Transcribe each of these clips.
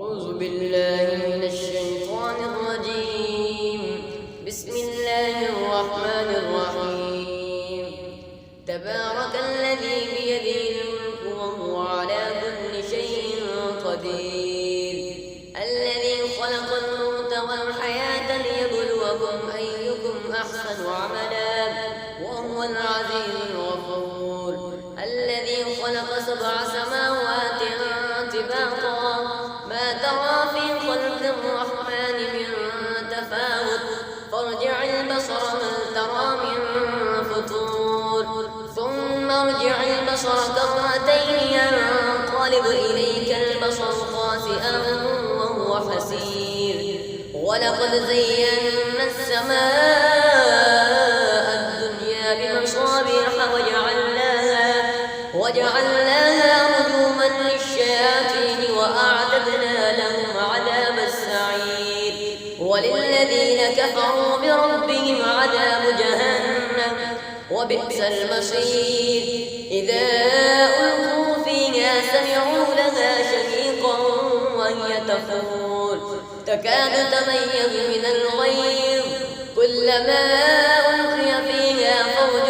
أعوذ بالله من الشيطان الرجيم. بسم الله الرحمن الرحيم. تبارك الذي بيده الملك وهو على كل شيء قدير. الذي خلق الموت والحياة ليبلوكم أيكم أحسن عملا وهو العزيز الغفور. الذي خلق 7 سماوات طباقا ما ترى في خلق الرحمن من تفاوت فارجع البصر هل ترى من فطور ثم ارجع البصر كرتين ينقلب إليك البصر خاسئا وهو حسير. ولقد زينا السماء الدنيا بمصابيح وجعلناها رجوما للشياطين وأعتدنا لهم عذاب السعير. وللذين كفروا بربهم عذاب جهنم وبئس المصير. إذا ألقوا فيها سمعوا لها شهيقا وهي تفور تكاد تميز من الغيظ كلما ألقي فيها فوج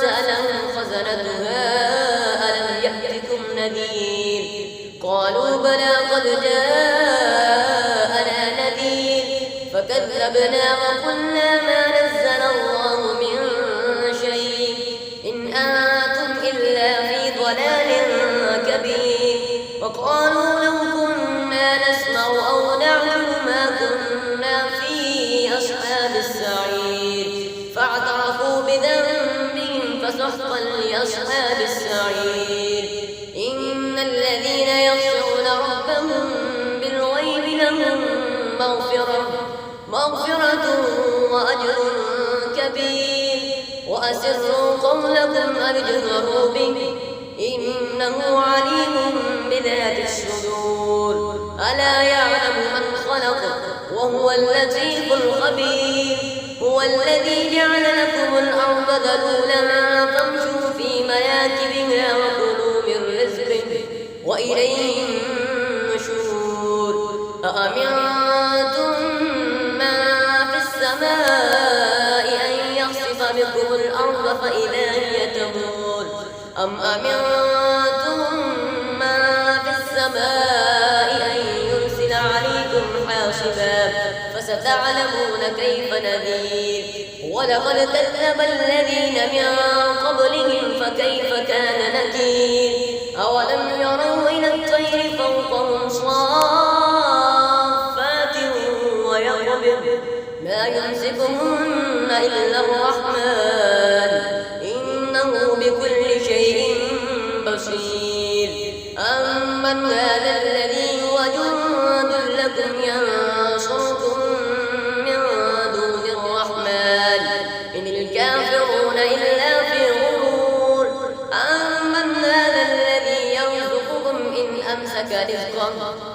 سألهم خزنتها ألم يأتكم نذير قالوا بلى قد جاءنا نذير فكذبنا وقلنا ما نزل الله من شيء إن أنتم إلا في ضلال كبير. وقالوا لو كنا نسمع أو نعلم ما كنا في أصحاب السعير فاعترفوا بذنبهم فسحقا لأصحاب السعير. إن الذين يخشون ربهم بالغيب لهم مغفرة وأجر كبير. وأسروا قولكم أو اجهروا به إنه عليم بذات الصدور. ألا يعلم من خلق وهو اللطيف الخبير. هو الذي جعل لكم الأرض ذلولا فامشوا في مناكبها وكلوا من رزقه وإليه النشور. أأمنتم من في السماء أن يخسف بكم الأرض فإذا هي تمور أم أمنتم من في السماء أن يرسل عليكم حاصبا فستعلمون كيف نذير. ولقد كذب الذين من قبلهم فكيف كان نكير. أولم يروا إلى الطير فوقهم صافات ويقبض ما يمسكهن إلا الرحمن إنه بكل شيء بصير. أمن هذا الذي هو جند لكم ينصركم من دون الرحمن إن الكافرون إلا في غرور. أمن هذا الذي يرزقكم إن أمسك رزقه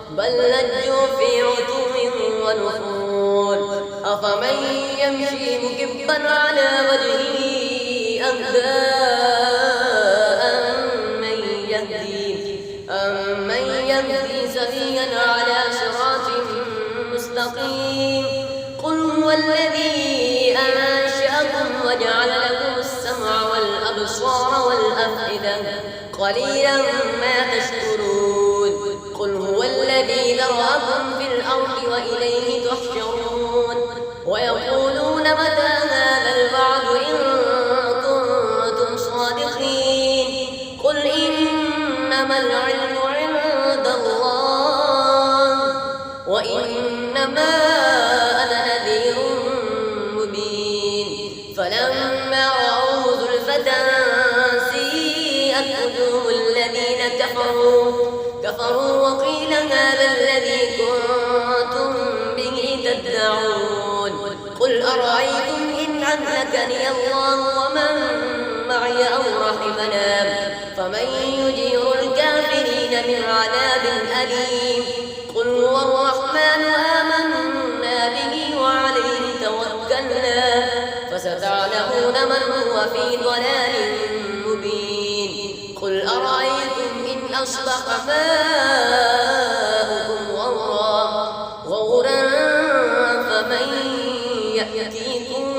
بل لجوا في عتو ونفور. أفمن يمشي مكبا على وجهه أهدى أمن يهدي سويا على صراط مستقيم. قل هو الذي أنشأكم وجعل لكم السمع والأبصار والأفئدة قليلا ما تشكرون. قل هو الذي ذرأكم في الأرض وإليه تحشرون. ويقولون متى هذا الوعد إن كنتم صادقين. قل إنما العلم عند الله وإنما أنا نذير مبين. فلما رأوه زلفة سيئت وجوه الذين كفروا وقيل هذا الذي كنتم به تدعون. قل أرأيتم إن أهلكني الله ومن معي أو رحمنا فمن يجير الكافرين من عذاب أليم. قل هو الرحمن آمنا به وعليه توكلنا فستعلمون من هو في ضلال مبين. قل أرأيتم إن أصبح ماؤكم غورا أفمن يأتيكم